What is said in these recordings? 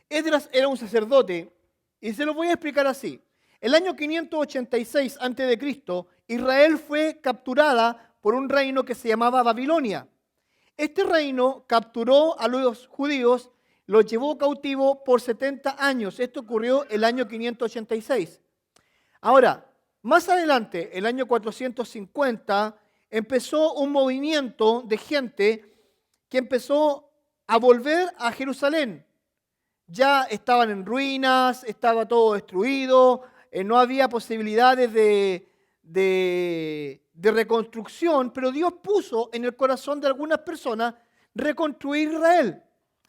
Esdras era un sacerdote y se lo voy a explicar así. El año 586 a.C., Israel fue capturada por un reino que se llamaba Babilonia. Este reino capturó a los judíos, los llevó cautivo por 70 años. Esto ocurrió el año 586. Ahora, más adelante, el año 450, empezó un movimiento de gente que empezó a volver a Jerusalén. Ya estaban en ruinas, estaba todo destruido, no había posibilidades de reconstrucción, pero Dios puso en el corazón de algunas personas reconstruir Israel.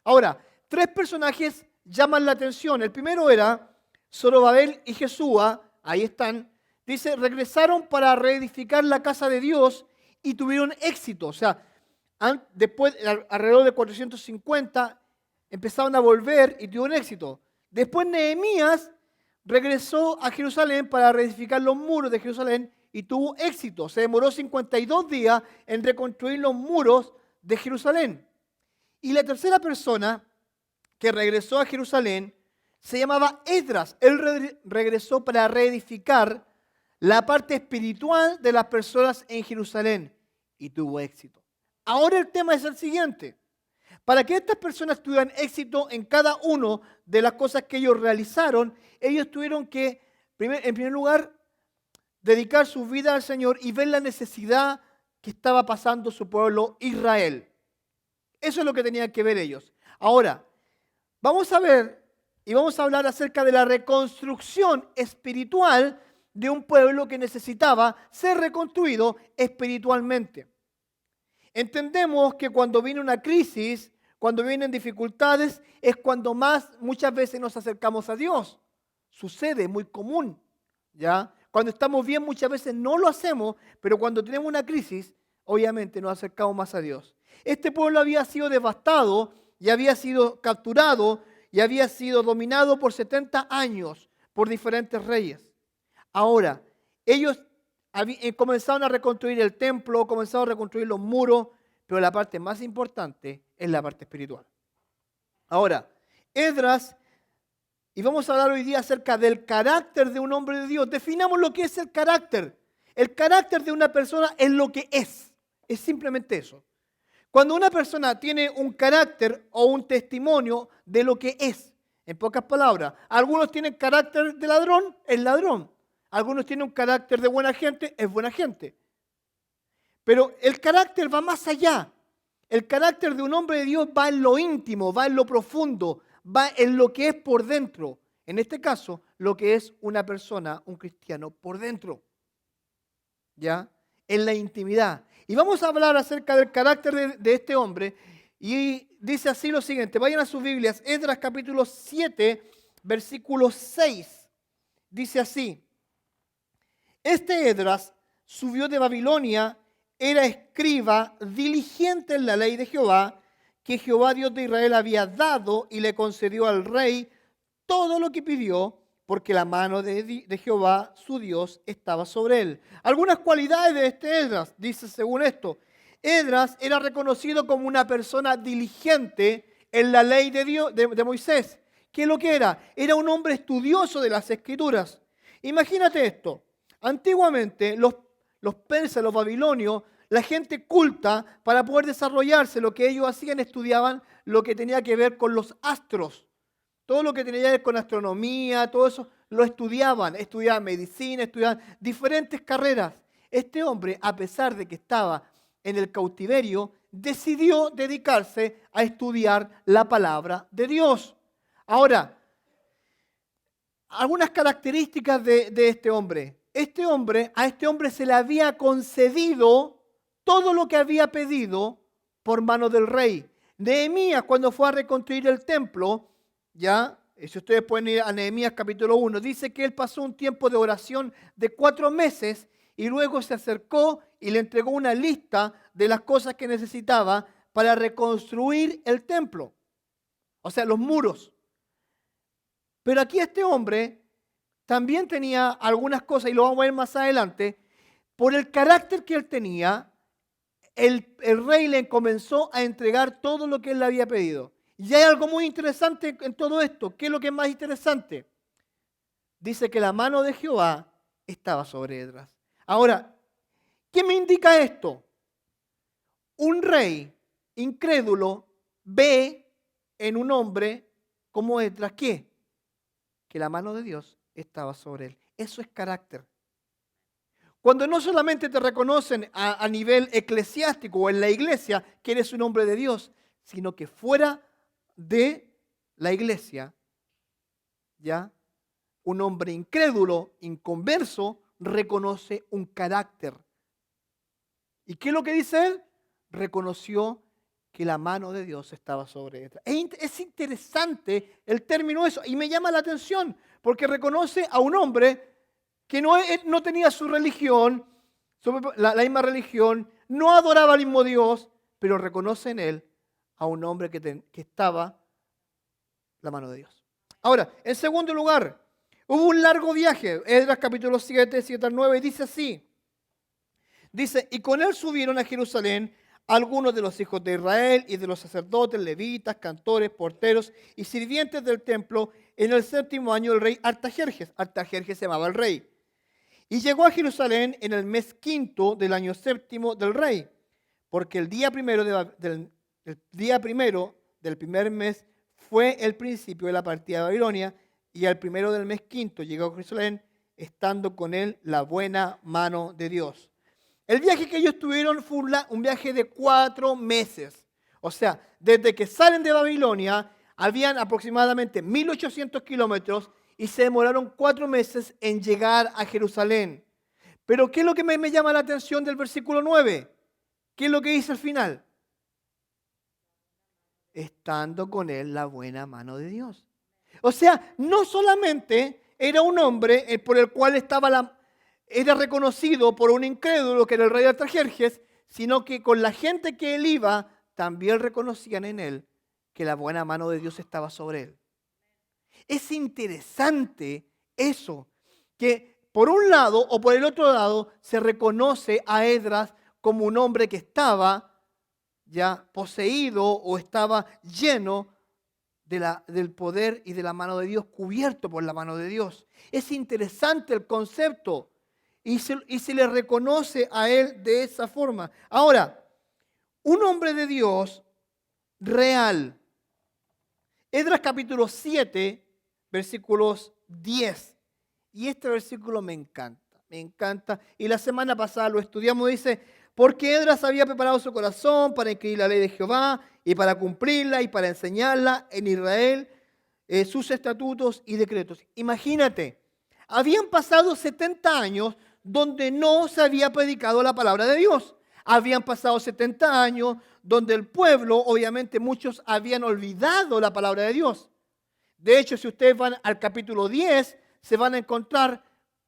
Ahora, tres personajes llaman la atención. El primero era Zorobabel y Jesúa, ahí están. Dice, regresaron para reedificar la casa de Dios y tuvieron éxito. O sea, después, alrededor de 450, empezaron a volver y tuvieron éxito. Después Nehemías regresó a Jerusalén para reedificar los muros de Jerusalén y tuvo éxito. Se demoró 52 días en reconstruir los muros de Jerusalén. Y la tercera persona que regresó a Jerusalén se llamaba Esdras. Él regresó para reedificar la parte espiritual de las personas en Jerusalén y tuvo éxito. Ahora el tema es el siguiente. Para que estas personas tuvieran éxito en cada una de las cosas que ellos realizaron, ellos tuvieron que, en primer lugar, dedicar su vida al Señor y ver la necesidad que estaba pasando su pueblo Israel. Eso es lo que tenían que ver ellos. Ahora, vamos a ver y vamos a hablar acerca de la reconstrucción espiritual de un pueblo que necesitaba ser reconstruido espiritualmente. Entendemos que cuando viene una crisis, cuando vienen dificultades, es cuando muchas veces nos acercamos a Dios. Sucede, muy común, ¿ya? Cuando estamos bien muchas veces no lo hacemos, pero cuando tenemos una crisis, obviamente nos acercamos más a Dios. Este pueblo había sido devastado y había sido capturado y había sido dominado por 70 años por diferentes reyes. Ahora, ellos comenzaron a reconstruir el templo, comenzaron a reconstruir los muros, pero la parte más importante es la parte espiritual. Ahora, Esdras, y vamos a hablar hoy día acerca del carácter de un hombre de Dios. Definamos lo que es el carácter. El carácter de una persona es lo que es simplemente eso. Cuando una persona tiene un carácter o un testimonio de lo que es, en pocas palabras, algunos tienen carácter de ladrón, es ladrón. Algunos tienen un carácter de buena gente, es buena gente. Pero el carácter va más allá. El carácter de un hombre de Dios va en lo íntimo, va en lo profundo, va en lo que es por dentro. En este caso, lo que es una persona, un cristiano, por dentro. ¿Ya? En la intimidad. Y vamos a hablar acerca del carácter de este hombre. Y dice así lo siguiente. Vayan a sus Biblias. Esdras capítulo 7, versículo 6. Dice así. Este Esdras subió de Babilonia, era escriba, diligente en la ley de Jehová, que Jehová Dios de Israel había dado y le concedió al rey todo lo que pidió, porque la mano de Jehová, su Dios, estaba sobre él. Algunas cualidades de este Esdras, dice según esto. Esdras era reconocido como una persona diligente en la ley de Dios, de Moisés. ¿Qué es lo que era? Era un hombre estudioso de las Escrituras. Imagínate esto. Antiguamente los persas, los babilonios, la gente culta, para poder desarrollarse, lo que ellos hacían, estudiaban lo que tenía que ver con los astros. Todo lo que tenía que ver con astronomía, todo eso, lo estudiaban. Estudiaban medicina, estudiaban diferentes carreras. Este hombre, a pesar de que estaba en el cautiverio, decidió dedicarse a estudiar la palabra de Dios. Ahora, algunas características de este hombre. A este hombre se le había concedido todo lo que había pedido por mano del rey. Nehemías, cuando fue a reconstruir el templo, ya, si ustedes pueden ir a Nehemías capítulo 1, dice que él pasó un tiempo de oración de 4 meses y luego se acercó y le entregó una lista de las cosas que necesitaba para reconstruir el templo, o sea, los muros. Pero aquí este hombre también tenía algunas cosas, y lo vamos a ver más adelante. Por el carácter que él tenía, el rey le comenzó a entregar todo lo que él le había pedido. Y hay algo muy interesante en todo esto. ¿Qué es lo que es más interesante? Dice que la mano de Jehová estaba sobre Esdras. Ahora, ¿qué me indica esto? Un rey incrédulo ve en un hombre como Esdras, ¿qué? Que la mano de Dios estaba sobre él. Eso es carácter. Cuando no solamente te reconocen a nivel eclesiástico o en la iglesia que eres un hombre de Dios, sino que fuera de la iglesia, ¿ya? Un hombre incrédulo, inconverso, reconoce un carácter. ¿Y qué es lo que dice él? Reconoció que la mano de Dios estaba sobre él. Es interesante el término eso y me llama la atención porque reconoce a un hombre que no tenía su religión, la misma religión, no adoraba al mismo Dios, pero reconoce en él a un hombre que estaba la mano de Dios. Ahora, en segundo lugar, hubo un largo viaje. Esdras capítulo 7, 7 al 9, dice así. Dice, y con él subieron a Jerusalén algunos de los hijos de Israel y de los sacerdotes, levitas, cantores, porteros y sirvientes del templo en el 7º año del rey Artajerjes. Artajerjes se llamaba el rey. Y llegó a Jerusalén en el mes 5º del año 7º del rey, porque el día primero del primer mes fue el principio de la partida de Babilonia, y al primero del mes 5º llegó a Jerusalén, estando con él la buena mano de Dios. El viaje que ellos tuvieron fue un viaje de 4 meses. O sea, desde que salen de Babilonia, habían aproximadamente 1800 kilómetros y se demoraron 4 meses en llegar a Jerusalén. Pero ¿qué es lo que me llama la atención del versículo 9? ¿Qué es lo que dice al final? Estando con él la buena mano de Dios. O sea, no solamente era un hombre por el cual era reconocido por un incrédulo que era el rey Artajerjes, sino que con la gente que él iba, también reconocían en él que la buena mano de Dios estaba sobre él. Es interesante eso, que por un lado o por el otro lado se reconoce a Esdras como un hombre que estaba ya poseído o estaba lleno del poder y de la mano de Dios, cubierto por la mano de Dios. Es interesante el concepto y se le reconoce a él de esa forma. Ahora, un hombre de Dios real. Esdras capítulo 7, versículos 10. Y este versículo me encanta. Y la semana pasada lo estudiamos, dice, porque Esdras había preparado su corazón para escribir la ley de Jehová y para cumplirla y para enseñarla en Israel, sus estatutos y decretos. Imagínate, habían pasado 70 años donde no se había predicado la palabra de Dios. Habían pasado 70 años donde el pueblo, obviamente muchos habían olvidado la palabra de Dios. De hecho, si ustedes van al capítulo 10, se van a encontrar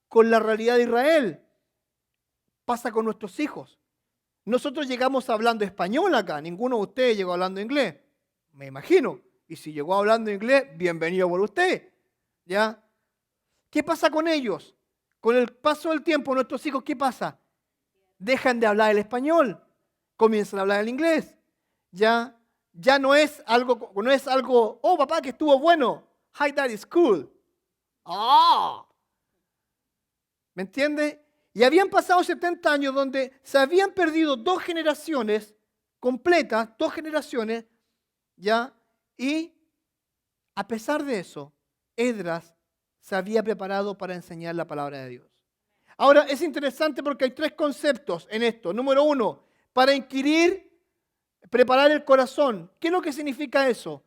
con la realidad de Israel. Pasa con nuestros hijos. Nosotros llegamos hablando español acá, ninguno de ustedes llegó hablando inglés, me imagino. Y si llegó hablando inglés, bienvenido por usted. ¿Ya? ¿Qué pasa con ellos? Con el paso del tiempo, nuestros hijos, ¿qué pasa? Dejan de hablar el español, comienzan a hablar el inglés. Ya no es algo, oh papá, que estuvo bueno. Hi, that is cool. Ah. ¿Me entiende? Y habían pasado 70 años donde se habían perdido 2 generaciones completas, 2 generaciones, ¿ya? Y a pesar de eso, Esdras se había preparado para enseñar la palabra de Dios. Ahora, es interesante porque hay 3 conceptos en esto. Número 1, para inquirir, preparar el corazón. ¿Qué es lo que significa eso?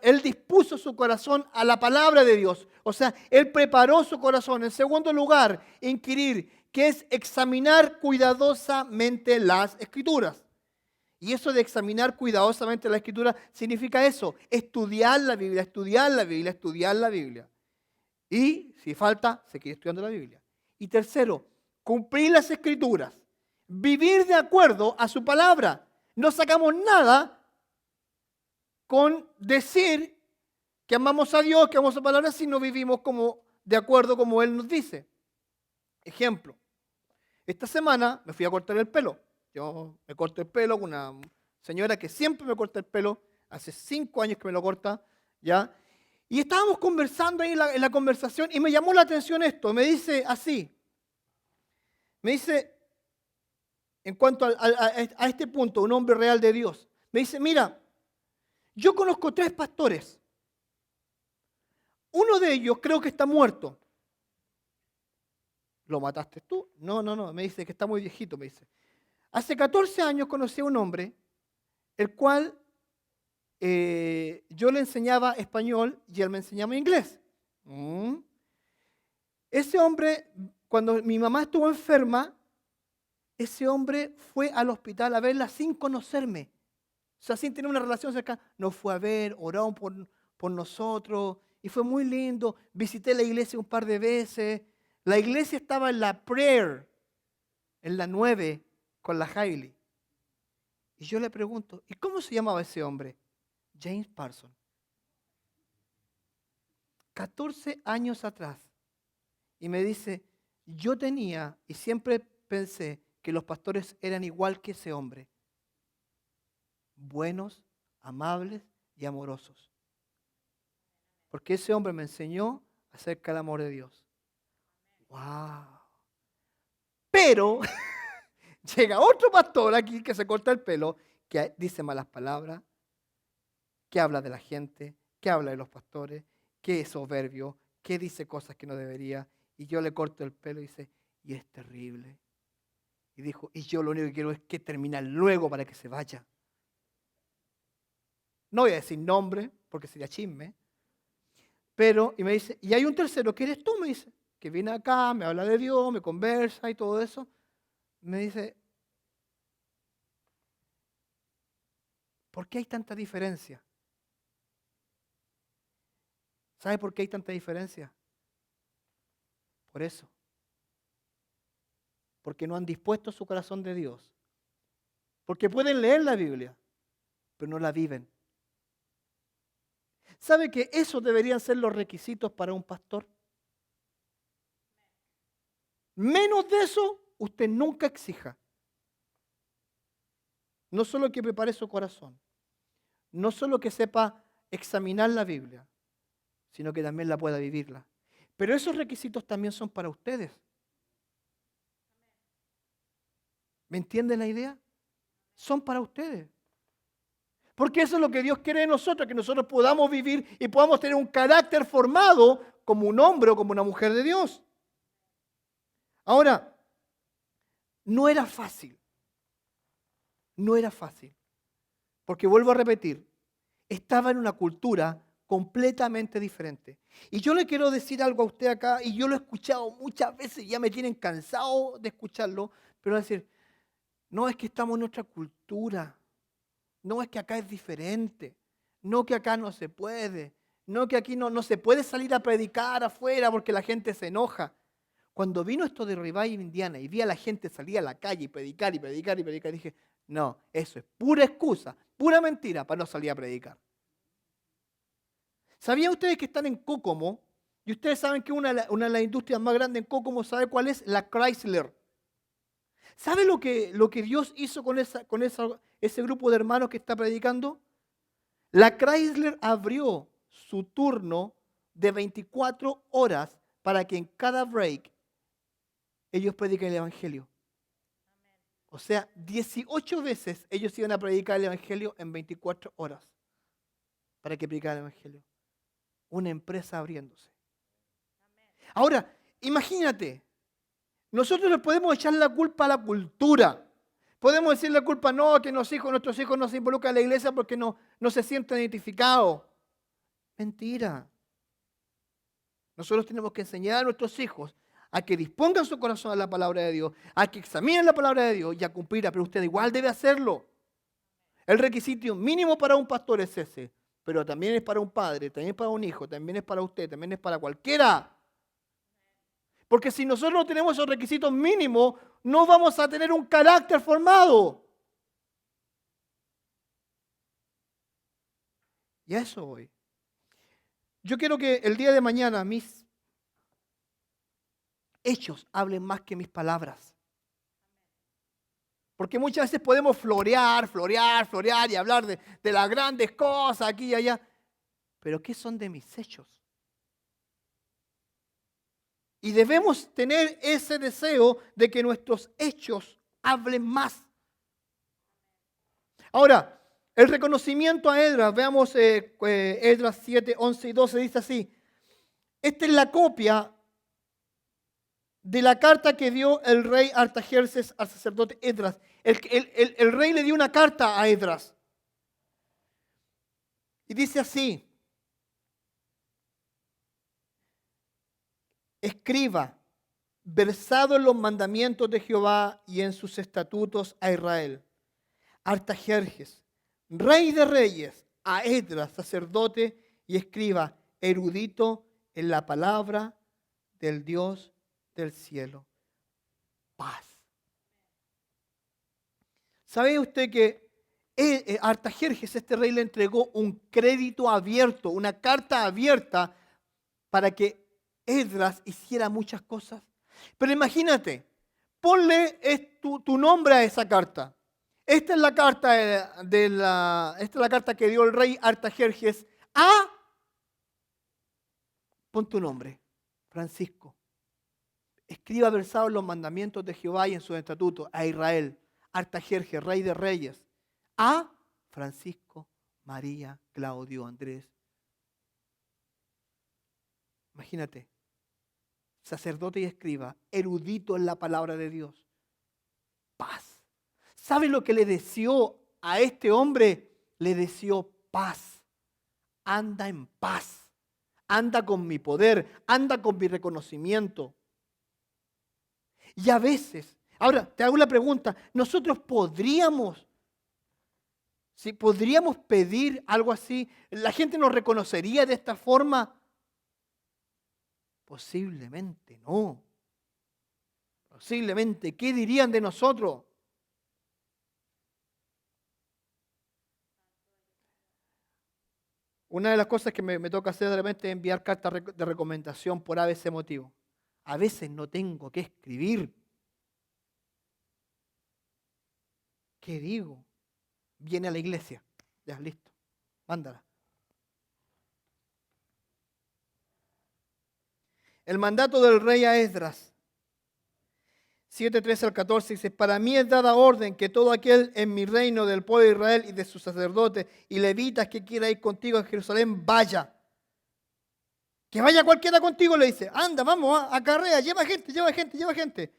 Él dispuso su corazón a la palabra de Dios. O sea, él preparó su corazón. En segundo lugar, inquirir, que es examinar cuidadosamente las Escrituras. Y eso de examinar cuidadosamente la Escritura significa eso, estudiar la Biblia, estudiar la Biblia, estudiar la Biblia. Y si falta, seguir estudiando la Biblia. Y tercero, cumplir las Escrituras, vivir de acuerdo a su palabra. No sacamos nada con decir que amamos a Dios, que amamos su palabra, si no vivimos de acuerdo como Él nos dice. Ejemplo, esta semana me fui a cortar el pelo. Yo me corto el pelo con una señora que siempre me corta el pelo, hace 5 años que me lo corta, ¿ya? Y estábamos conversando ahí en la conversación y me llamó la atención esto. Me dice así, me dice, en cuanto a este punto, un hombre real de Dios, me dice, mira, yo conozco 3 pastores. Uno de ellos creo que está muerto. ¿Lo mataste tú? No, me dice que está muy viejito, me dice. Hace 14 años conocí a un hombre, el cual yo le enseñaba español y él me enseñaba inglés. Ese hombre, cuando mi mamá estuvo enferma, ese hombre fue al hospital a verla sin conocerme. O sea, sin tener una relación cercana. Nos fue a ver, oró por nosotros y fue muy lindo. Visité la iglesia un par de veces. La iglesia estaba en la prayer, en la 9, con la Hailey. Y yo le pregunto, ¿y cómo se llamaba ese hombre? James Parsons. 14 años atrás. Y me dice, yo tenía y siempre pensé que los pastores eran igual que ese hombre. Buenos, amables y amorosos. Porque ese hombre me enseñó acerca del amor de Dios. ¡Wow! Pero llega otro pastor aquí que se corta el pelo, que dice malas palabras, que habla de la gente, que habla de los pastores, que es soberbio, que dice cosas que no debería. Y yo le corto el pelo y dice, y es terrible. Y dijo, y yo lo único que quiero es que termine luego para que se vaya. No voy a decir nombre, porque sería chisme. Pero, y me dice, y hay un tercero, que eres tú, me dice, que viene acá, me habla de Dios, me conversa y todo eso. Me dice, ¿por qué hay tanta diferencia? ¿Sabe por qué hay tanta diferencia? Por eso. Porque no han dispuesto su corazón de Dios. Porque pueden leer la Biblia, pero no la viven. ¿Sabe que esos deberían ser los requisitos para un pastor? Menos de eso, usted nunca exija. No solo que prepare su corazón, no solo que sepa examinar la Biblia, sino que también la pueda vivirla. Pero esos requisitos también son para ustedes. ¿Me entienden la idea? Son para ustedes. Porque eso es lo que Dios quiere de nosotros, que nosotros podamos vivir y podamos tener un carácter formado como un hombre o como una mujer de Dios. Ahora, no era fácil. No era fácil. Porque vuelvo a repetir, estaba en una cultura completamente diferente. Y yo le quiero decir algo a usted acá, y yo lo he escuchado muchas veces, y ya me tienen cansado de escucharlo, pero decir, no es que estamos en otra cultura, no es que acá es diferente, no que acá no se puede, no que aquí no se puede salir a predicar afuera porque la gente se enoja. Cuando vino esto de Revival Indiana y vi a la gente salir a la calle y predicar y predicar y predicar, dije, no, eso es pura excusa, pura mentira para no salir a predicar. ¿Sabían ustedes que están en Kokomo? Y ustedes saben que una de las industrias más grandes en Kokomo, ¿sabe cuál es? La Chrysler. ¿Sabe lo que Dios hizo con ese grupo de hermanos que está predicando? La Chrysler abrió su turno de 24 horas para que en cada break ellos prediquen el Evangelio. O sea, 18 veces ellos iban a predicar el Evangelio en 24 horas para que predicara el Evangelio. Una empresa abriéndose. Ahora, imagínate, nosotros le podemos echar la culpa a la cultura. Podemos decir la culpa, no, que nuestros hijos no se involucran en la iglesia porque no se sienten identificados. Mentira. Nosotros tenemos que enseñar a nuestros hijos a que dispongan su corazón a la palabra de Dios, a que examinen la palabra de Dios y a cumplirla, pero usted igual debe hacerlo. El requisito mínimo para un pastor es ese, pero también es para un padre, también es para un hijo, también es para usted, también es para cualquiera. Porque si nosotros no tenemos esos requisitos mínimos, no vamos a tener un carácter formado. Y a eso voy. Yo quiero que el día de mañana mis hechos hablen más que mis palabras. Porque muchas veces podemos florear y hablar de las grandes cosas aquí y allá. Pero ¿qué son de mis hechos? Y debemos tener ese deseo de que nuestros hechos hablen más. Ahora, el reconocimiento a Esdras, veamos Esdras 7, 11 y 12, dice así. Esta es la copia de la carta que dio el rey Artajerjes al sacerdote Esdras. El rey le dio una carta a Esdras. Y dice así. Escriba, versado en los mandamientos de Jehová y en sus estatutos a Israel. Artajerjes, rey de reyes, a Esdras, sacerdote y escriba, erudito en la palabra del Dios del cielo. Paz. ¿Sabe usted que Artajerjes, este rey, le entregó un crédito abierto, una carta abierta para que Esdras hiciera muchas cosas? Pero imagínate, ponle tu nombre a esa carta. Esta es la carta esta es la carta que dio el rey Artajerjes a, pon tu nombre, Francisco. Escriba versado en los mandamientos de Jehová y en sus estatutos a Israel, Artajerjes, rey de reyes, a Francisco, María, Claudio, Andrés. Imagínate, sacerdote y escriba, erudito en la palabra de Dios. Paz. ¿Sabe lo que le deseó a este hombre? Le deseó paz. Anda en paz. Anda con mi poder. Anda con mi reconocimiento. Y a veces, ahora te hago la pregunta, ¿nosotros podríamos pedir algo así? ¿La gente nos reconocería de esta forma? Posiblemente no. Posiblemente, ¿qué dirían de nosotros? Una de las cosas que me toca hacer de repente es enviar cartas de recomendación por ABC motivo. A veces no tengo que escribir. ¿Qué digo? Viene a la iglesia. Ya, listo. Mándala. El mandato del rey a Esdras, 7:13 al 14, dice, para mí es dada orden que todo aquel en mi reino del pueblo de Israel y de sus sacerdotes y levitas que quiera ir contigo a Jerusalén, vaya. Que vaya cualquiera contigo, le dice, anda, vamos, acarrea, lleva gente.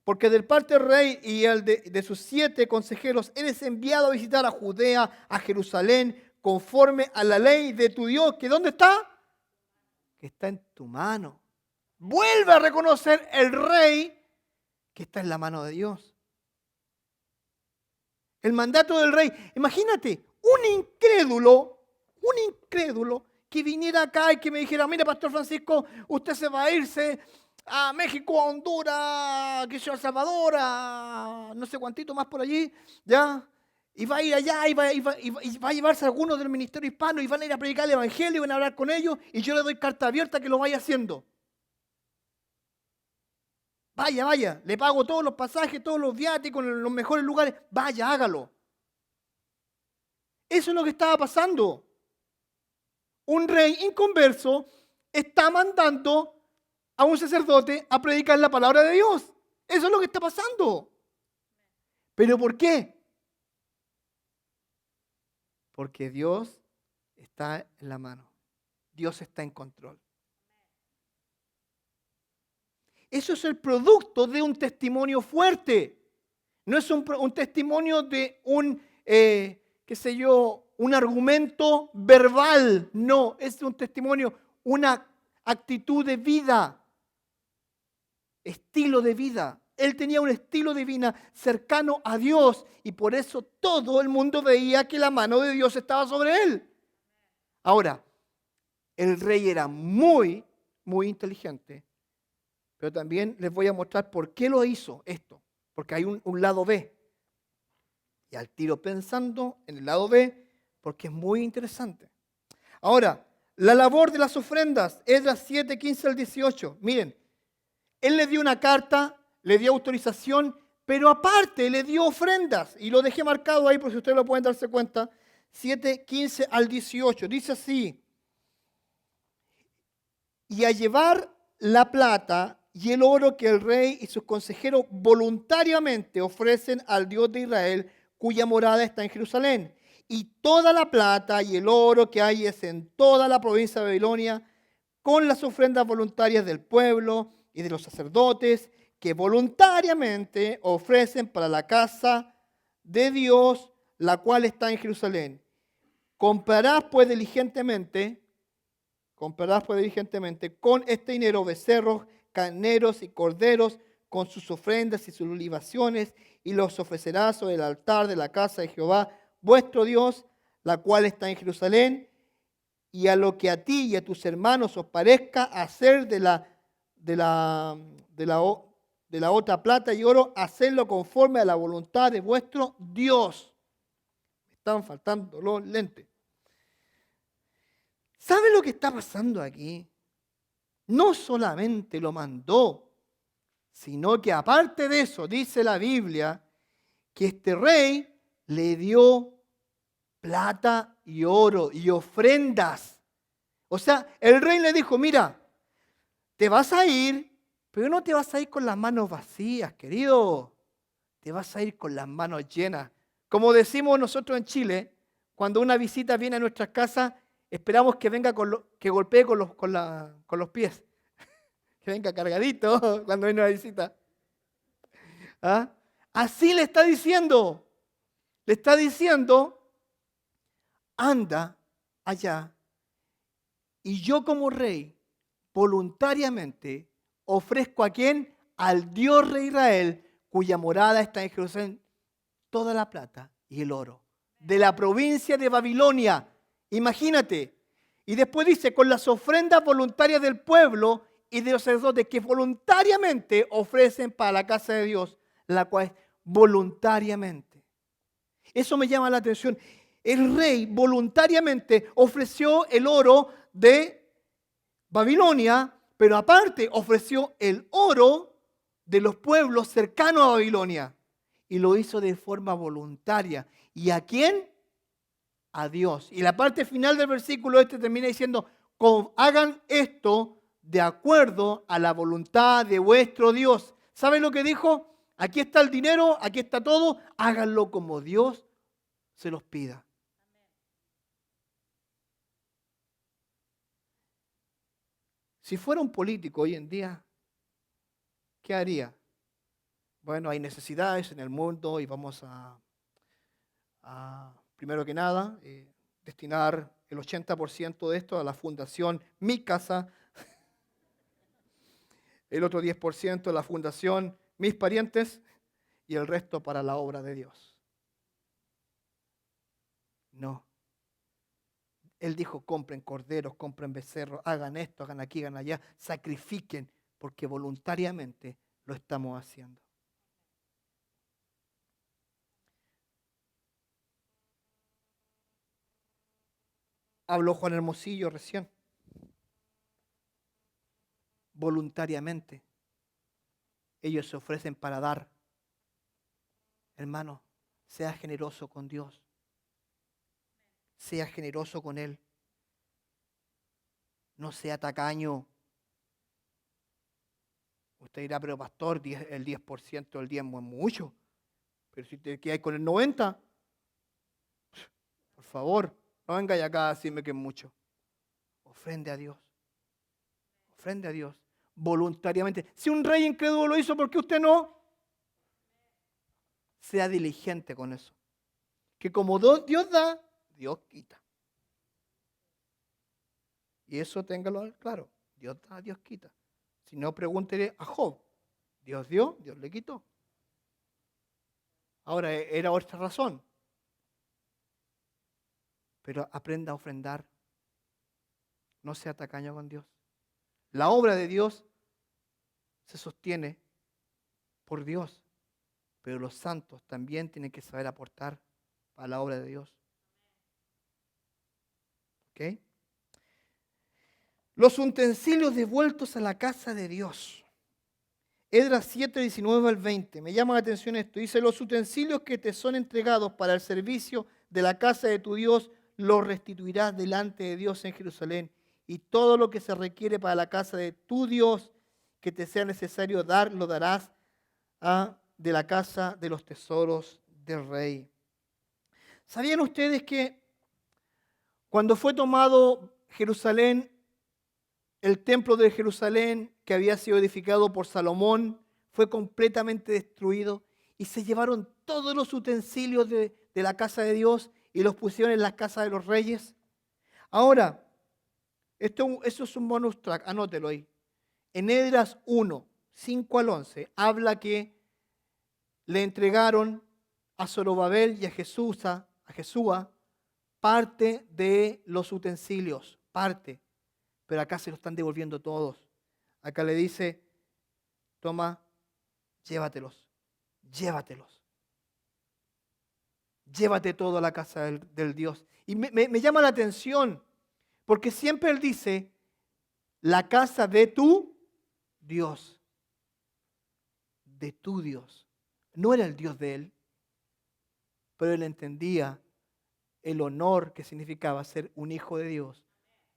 Porque del parte del rey y el de sus 7 consejeros eres enviado a visitar a Judea, a Jerusalén, conforme a la ley de tu Dios, que ¿dónde está? Que está en tu mano. Vuelve a reconocer el rey que está en la mano de Dios. El mandato del rey. Imagínate, un incrédulo que viniera acá y que me dijera, mire, Pastor Francisco, usted se va a irse a México, a Honduras, que sea El Salvador, a no sé cuántito más por allí, ¿ya? Y va a ir allá y va a llevarse a algunos del ministerio hispano y van a ir a predicar el evangelio y van a hablar con ellos y yo le doy carta abierta que lo vaya haciendo. Vaya, le pago todos los pasajes, todos los viáticos, en los mejores lugares. Vaya, hágalo. Eso es lo que estaba pasando. Un rey inconverso está mandando a un sacerdote a predicar la palabra de Dios. Eso es lo que está pasando. ¿Pero por qué? Porque Dios está en la mano. Dios está en control. Eso es el producto de un testimonio fuerte. No es un testimonio de un argumento verbal. No, es un testimonio, una actitud de vida, estilo de vida. Él tenía un estilo de vida cercano a Dios y por eso todo el mundo veía que la mano de Dios estaba sobre él. Ahora, el rey era muy, muy inteligente. Pero también les voy a mostrar por qué lo hizo esto. Porque hay un lado B. Y al tiro pensando en el lado B, porque es muy interesante. Ahora, la labor de las ofrendas, Esdras 7, 15 al 18. Miren, él le dio una carta, le dio autorización pero aparte le dio ofrendas. Y lo dejé marcado ahí por si ustedes lo pueden darse cuenta. 7:15 al 18. Dice así. Y a llevar la plata y el oro que el rey y sus consejeros voluntariamente ofrecen al Dios de Israel, cuya morada está en Jerusalén. Y toda la plata y el oro que hay es en toda la provincia de Babilonia, con las ofrendas voluntarias del pueblo y de los sacerdotes, que voluntariamente ofrecen para la casa de Dios, la cual está en Jerusalén. Comprarás pues diligentemente con este dinero becerros, carneros y corderos, con sus ofrendas y sus libaciones, y los ofrecerás sobre el altar de la casa de Jehová, vuestro Dios, la cual está en Jerusalén, y a lo que a ti y a tus hermanos os parezca hacer de la otra plata y oro, hacerlo conforme a la voluntad de vuestro Dios. Me están faltando los lentes. ¿Sabe lo que está pasando aquí? No solamente lo mandó, sino que aparte de eso, dice la Biblia, que este rey le dio plata y oro y ofrendas. O sea, el rey le dijo, mira, te vas a ir, pero no te vas a ir con las manos vacías, querido. Te vas a ir con las manos llenas. Como decimos nosotros en Chile, cuando una visita viene a nuestras casas, esperamos que venga que golpee con los pies. Que venga cargadito cuando viene una visita. ¿Ah? Así le está diciendo. Le está diciendo, anda allá y yo como rey voluntariamente ofrezco a quién? Al Dios de Israel, cuya morada está en Jerusalén, toda la plata y el oro de la provincia de Babilonia. Imagínate. Y después dice, con las ofrendas voluntarias del pueblo y de los sacerdotes que voluntariamente ofrecen para la casa de Dios, la cual es voluntariamente. Eso me llama la atención. El rey voluntariamente ofreció el oro de Babilonia, pero aparte ofreció el oro de los pueblos cercanos a Babilonia. Y lo hizo de forma voluntaria. ¿Y a quién? A Dios. Y la parte final del versículo este termina diciendo, hagan esto de acuerdo a la voluntad de vuestro Dios. ¿Saben lo que dijo? Aquí está el dinero, aquí está todo, háganlo como Dios se los pida. Si fuera un político hoy en día, ¿qué haría? Bueno, hay necesidades en el mundo y vamos a primero que nada, destinar el 80% de esto a la fundación Mi Casa, el otro 10% a la fundación Mis Parientes y el resto para la obra de Dios. No. Él dijo, compren corderos, compren becerros, hagan esto, hagan aquí, hagan allá, sacrifiquen, porque voluntariamente lo estamos haciendo. Habló Juan Hermosillo recién. Voluntariamente. Ellos se ofrecen para dar. Hermano, sea generoso con Dios. Sea generoso con Él. No sea tacaño. Usted dirá, pero pastor, el 10% del diezmo es mucho. Pero si te quedas con el 90%, por favor, no venga acá a decirme que es mucho. Ofrende a Dios. Ofrende a Dios. Voluntariamente. Si un rey incrédulo lo hizo, ¿por qué usted no? Sea diligente con eso. Que como Dios da, Dios quita. Y eso téngalo claro. Dios da, Dios quita. Si no, pregúntele a Job. Dios dio, Dios le quitó. Ahora, era otra razón. Pero aprenda a ofrendar. No sea tacaño con Dios. La obra de Dios se sostiene por Dios. Pero los santos también tienen que saber aportar a la obra de Dios. ¿Ok? Los utensilios devueltos a la casa de Dios. Esdras 7, 19 al 20. Me llama la atención esto. Dice, los utensilios que te son entregados para el servicio de la casa de tu Dios, los restituirás delante de Dios en Jerusalén. Y todo lo que se requiere para la casa de tu Dios que te sea necesario dar, lo darás de la casa de los tesoros del rey. ¿Sabían ustedes que cuando fue tomado Jerusalén, el templo de Jerusalén que había sido edificado por Salomón fue completamente destruido y se llevaron todos los utensilios de la casa de Dios y los pusieron en las casas de los reyes? Ahora, eso es un bonus track, anótelo ahí. En Esdras 1, 5 al 11, habla que le entregaron a Zorobabel y a Jesúa parte de los utensilios, parte. Pero acá se lo están devolviendo todos. Acá le dice, toma, llévatelos. Llévate todo a la casa del Dios. Y me llama la atención, porque siempre él dice, la casa de tu Dios. De tu Dios. No era el Dios de él, pero él entendía el honor que significaba ser un hijo de Dios,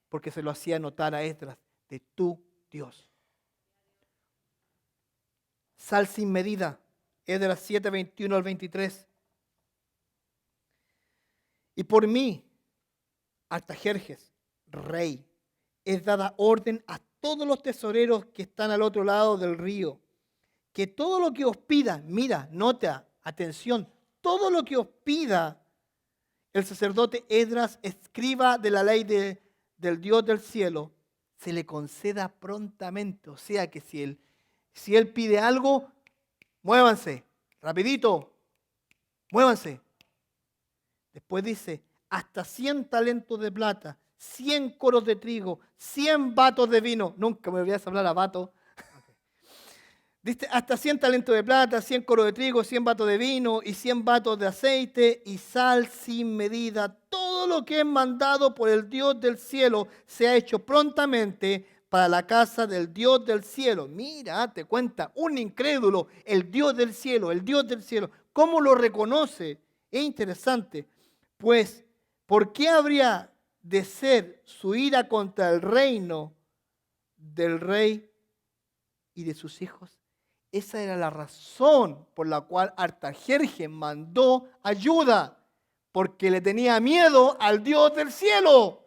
porque se lo hacía notar a Esdras, de tu Dios. Sal sin medida, Esdras 7, 21 al 23. Y por mí, Artajerjes, rey, es dada orden a todos los tesoreros que están al otro lado del río, que todo lo que os pida, mira, nota, atención, todo lo que os pida el sacerdote Esdras, escriba de la ley del Dios del cielo, se le conceda prontamente. O sea que si él pide algo, muévanse, rapidito, muévanse. Después dice, hasta 100 talentos de plata, 100 coros de trigo, 100 batos de vino. Nunca me olvidas hablar a vato. Dice, hasta 100 talentos de plata, 100 coros de trigo, 100 batos de vino y 100 batos de aceite y sal sin medida. Todo lo que es mandado por el Dios del cielo se ha hecho prontamente para la casa del Dios del cielo. Mira, te cuenta, un incrédulo, el Dios del cielo, el Dios del cielo. ¿Cómo lo reconoce? Es interesante. Pues, ¿por qué habría de ser su ira contra el reino del rey y de sus hijos? Esa era la razón por la cual Artajerjes mandó ayuda, porque le tenía miedo al Dios del cielo.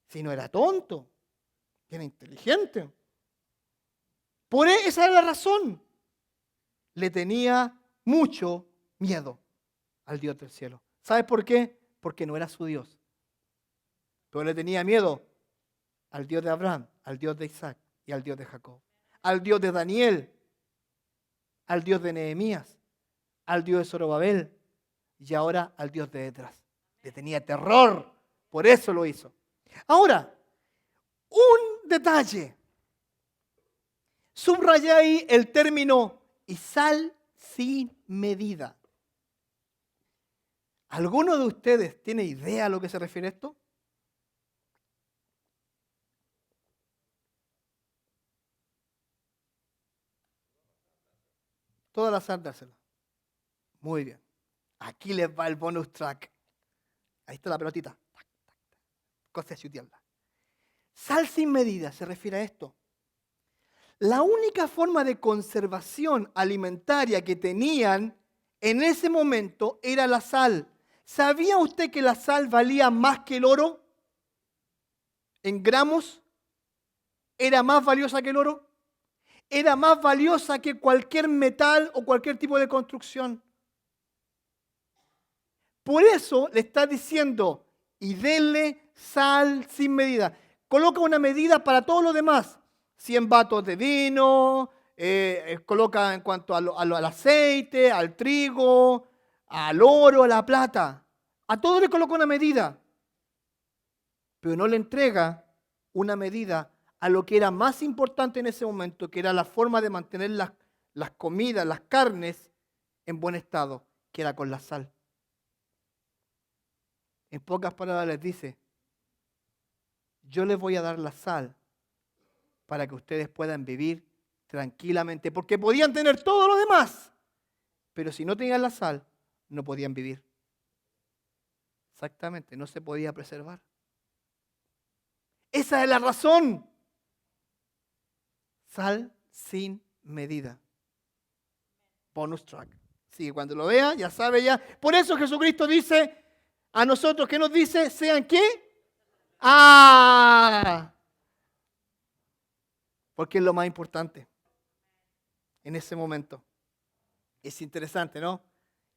Si no era tonto, era inteligente. Esa era la razón. Le tenía mucho miedo al Dios del cielo. ¿Sabes por qué? Porque no era su Dios. Pero le tenía miedo al Dios de Abraham, al Dios de Isaac y al Dios de Jacob, al Dios de Daniel, al Dios de Nehemías, al Dios de Zorobabel y ahora al Dios de Esdras. Le tenía terror, por eso lo hizo. Ahora, un detalle. Subrayé ahí el término y sal sin medida. ¿Alguno de ustedes tiene idea a lo que se refiere esto? Toda la sal dársela. Muy bien. Aquí les va el bonus track. Ahí está la pelotita. Cosa de chutearla. Sal sin medida se refiere a esto. La única forma de conservación alimentaria que tenían en ese momento era la sal. ¿Sabía usted que la sal valía más que el oro? En gramos, ¿era más valiosa que el oro? Era más valiosa que cualquier metal o cualquier tipo de construcción. Por eso le está diciendo, y denle sal sin medida. Coloca una medida para todo lo demás. 100 batos de vino, coloca en cuanto al aceite, al trigo, al oro, a la plata. A todo le coloca una medida. Pero no le entrega una medida a lo que era más importante en ese momento, que era la forma de mantener las comidas, las carnes en buen estado, que era con la sal. En pocas palabras les dice, yo les voy a dar la sal para que ustedes puedan vivir tranquilamente, porque podían tener todo lo demás, pero si no tenían la sal, no podían vivir. Exactamente, no se podía preservar. Esa es la razón. Sal sin medida. Bonus track. Sí, cuando lo vea, ya sabe ya. Por eso Jesucristo dice a nosotros, ¿qué nos dice? ¿Sean qué? ¡Ah! Porque es lo más importante en ese momento. Es interesante, ¿no?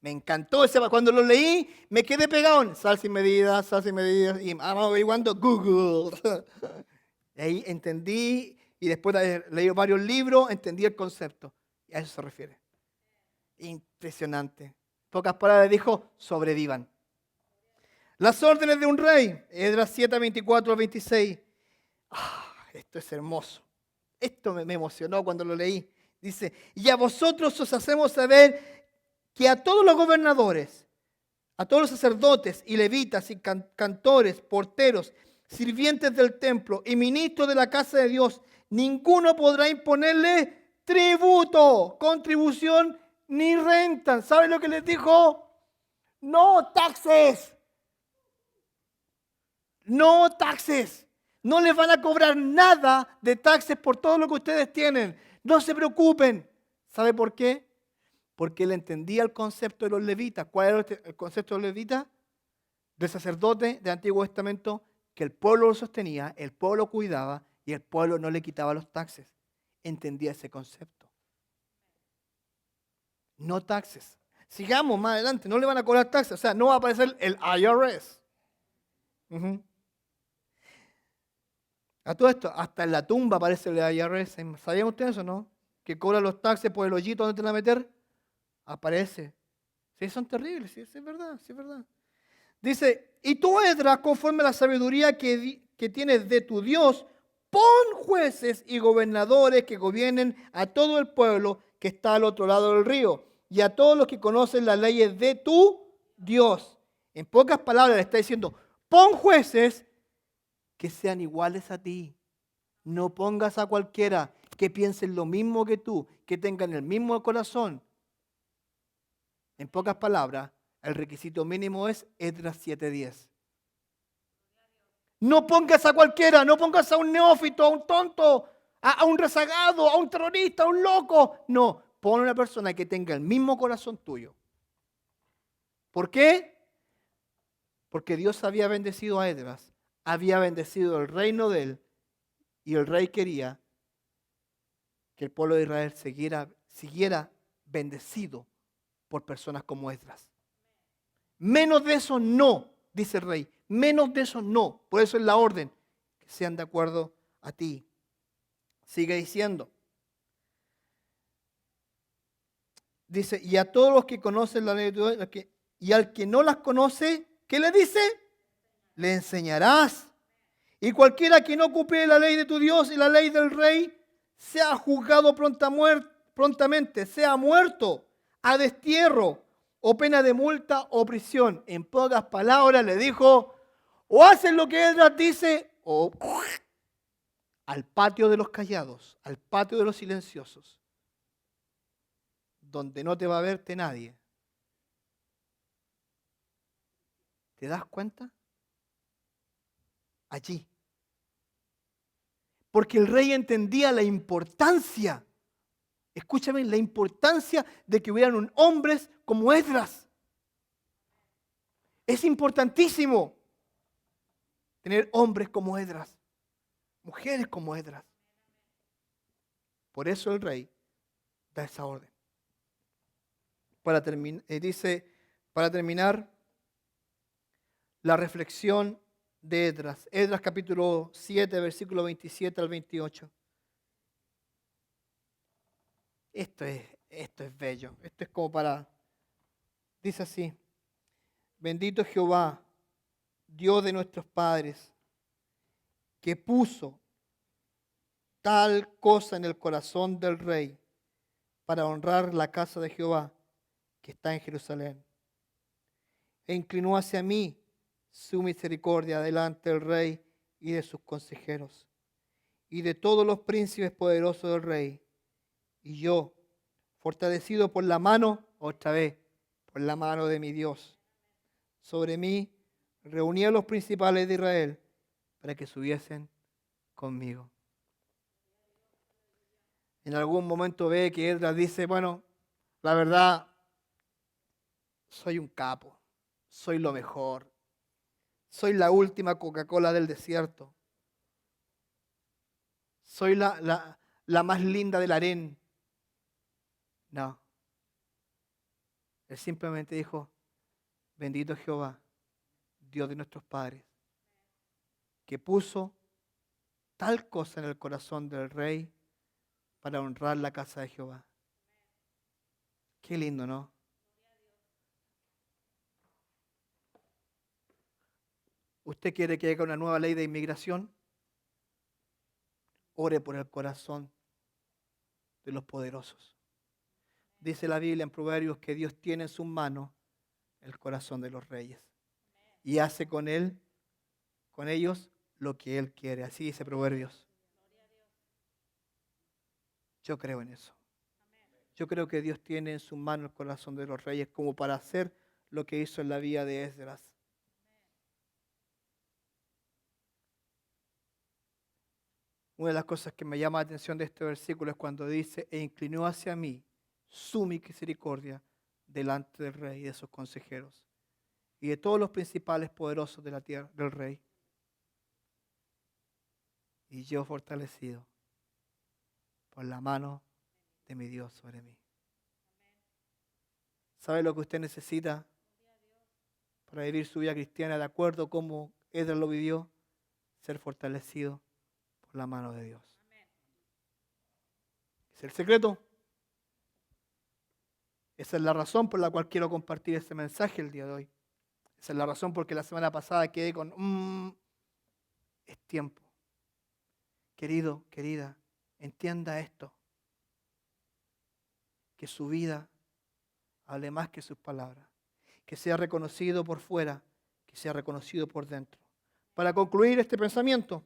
Me encantó ese. Cuando lo leí, me quedé pegado en sal sin medidas, y averiguando Google. Y ahí entendí, y después de haber leído varios libros, entendí el concepto. Y a eso se refiere. Impresionante. En pocas palabras dijo, sobrevivan. Las órdenes de un rey, Esdras 7, 24 al 26. Esto es hermoso. Esto me emocionó cuando lo leí. Dice, y a vosotros os hacemos saber que a todos los gobernadores, a todos los sacerdotes y levitas y cantores, porteros, sirvientes del templo y ministros de la casa de Dios, ninguno podrá imponerle tributo, contribución ni renta. ¿Saben lo que les dijo? No taxes. No taxes. No les van a cobrar nada de taxes por todo lo que ustedes tienen. No se preocupen. ¿Sabe por qué? Porque él entendía el concepto de los levitas. ¿Cuál era el concepto de los levitas? Del sacerdote del Antiguo Testamento, que el pueblo lo sostenía, el pueblo lo cuidaba y el pueblo no le quitaba los taxes. Entendía ese concepto. No taxes. Sigamos más adelante, no le van a cobrar taxes. O sea, no va a aparecer el IRS. A todo esto, hasta en la tumba aparece el IRS. ¿Sabían ustedes eso, no? Que cobra los taxes por el hoyito donde te van a meter. Aparece. Sí, son terribles, sí, es verdad, sí, es verdad. Dice, y tú, Esdras, conforme a la sabiduría que tienes de tu Dios, pon jueces y gobernadores que gobiernen a todo el pueblo que está al otro lado del río y a todos los que conocen las leyes de tu Dios. En pocas palabras le está diciendo, pon jueces que sean iguales a ti. No pongas a cualquiera que piensen lo mismo que tú, que tengan el mismo corazón. En pocas palabras, el requisito mínimo es Esdras 7:10. No pongas a cualquiera, no pongas a un neófito, a un tonto, a un rezagado, a un terrorista, a un loco. No, pon a una persona que tenga el mismo corazón tuyo. ¿Por qué? Porque Dios había bendecido a Esdras, había bendecido el reino de él y el rey quería que el pueblo de Israel siguiera bendecido por personas como Esdras. Menos de eso no, dice el rey. Menos de eso no. Por eso es la orden. Que sean de acuerdo a ti. Sigue diciendo. Dice, y a todos los que conocen la ley de Dios, y al que no las conoce, ¿qué le dice? Le enseñarás. Y cualquiera que no cumple la ley de tu Dios y la ley del rey, sea juzgado prontamente, sea muerto, a destierro, o pena de multa o prisión. En pocas palabras le dijo, o hacen lo que Esdras dice, o al patio de los callados, al patio de los silenciosos, donde no te va a verte nadie. ¿Te das cuenta? Allí. Porque el rey entendía la importancia, escúchame, la importancia de que hubieran hombres como Esdras. Es importantísimo tener hombres como Esdras, mujeres como Esdras. Por eso el rey da esa orden. Dice, para terminar, la reflexión de Esdras. Esdras capítulo 7, versículo 27 al 28. Esto es bello. Esto es como para... Dice así. Bendito Jehová, Dios de nuestros padres, que puso tal cosa en el corazón del rey para honrar la casa de Jehová que está en Jerusalén. E inclinó hacia mí su misericordia delante del rey y de sus consejeros. y de todos los príncipes poderosos del rey. Y yo, fortalecido por la mano, otra vez, por la mano de mi Dios, sobre mí reuní a los principales de Israel para que subiesen conmigo. En algún momento ve que Esdras dice, bueno, la verdad, soy un capo, soy lo mejor, soy la última Coca-Cola del desierto, soy la más linda del harén. No, él simplemente dijo, bendito Jehová, Dios de nuestros padres, que puso tal cosa en el corazón del rey para honrar la casa de Jehová. Qué lindo, ¿no? ¿Usted quiere que haya una nueva ley de inmigración? Ore por el corazón de los poderosos. Dice la Biblia en Proverbios que Dios tiene en sus manos el corazón de los reyes y hace con ellos, lo que Él quiere. Así dice Proverbios. Yo creo en eso. Yo creo que Dios tiene en sus manos el corazón de los reyes como para hacer lo que hizo en la vida de Esdras. Una de las cosas que me llama la atención de este versículo es cuando dice, e inclinó hacia mí su misericordia delante del rey y de sus consejeros y de todos los principales poderosos de la tierra, del rey. Y yo fortalecido por la mano de mi Dios sobre mí. ¿Sabe lo que usted necesita para vivir su vida cristiana de acuerdo a cómo Esdras lo vivió? Ser fortalecido por la mano de Dios. ¿Es el secreto? Esa es la razón por la cual quiero compartir este mensaje el día de hoy. Esa es la razón porque la semana pasada quedé con, es tiempo. Querido, querida, entienda esto. Que su vida hable más que sus palabras. Que sea reconocido por fuera, que sea reconocido por dentro. Para concluir este pensamiento,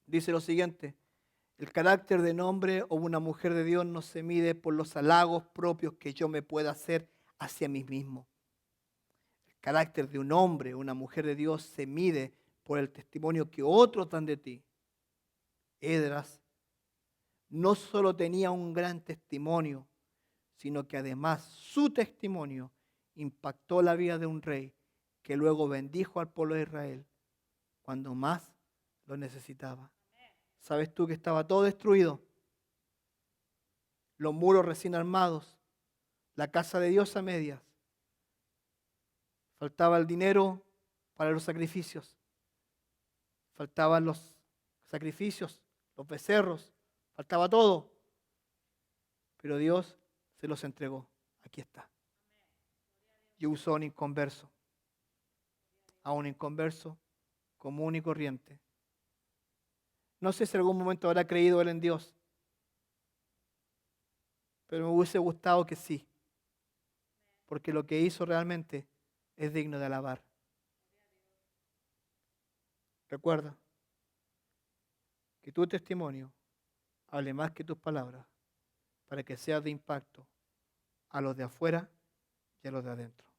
dice lo siguiente. El carácter de un hombre o una mujer de Dios no se mide por los halagos propios que yo me pueda hacer hacia mí mismo. El carácter de un hombre o una mujer de Dios se mide por el testimonio que otros dan de ti. Esdras no solo tenía un gran testimonio, sino que además su testimonio impactó la vida de un rey que luego bendijo al pueblo de Israel cuando más lo necesitaba. ¿Sabes tú que estaba todo destruido? Los muros recién armados, la casa de Dios a medias. Faltaba el dinero para los sacrificios. Faltaban los sacrificios, los becerros, faltaba todo. Pero Dios se los entregó. Aquí está. Y usó a un inconverso. A un inconverso común y corriente. No sé si en algún momento habrá creído él en Dios. Pero me hubiese gustado que sí. Porque lo que hizo realmente es digno de alabar. Recuerda que tu testimonio hable más que tus palabras para que sea de impacto a los de afuera y a los de adentro.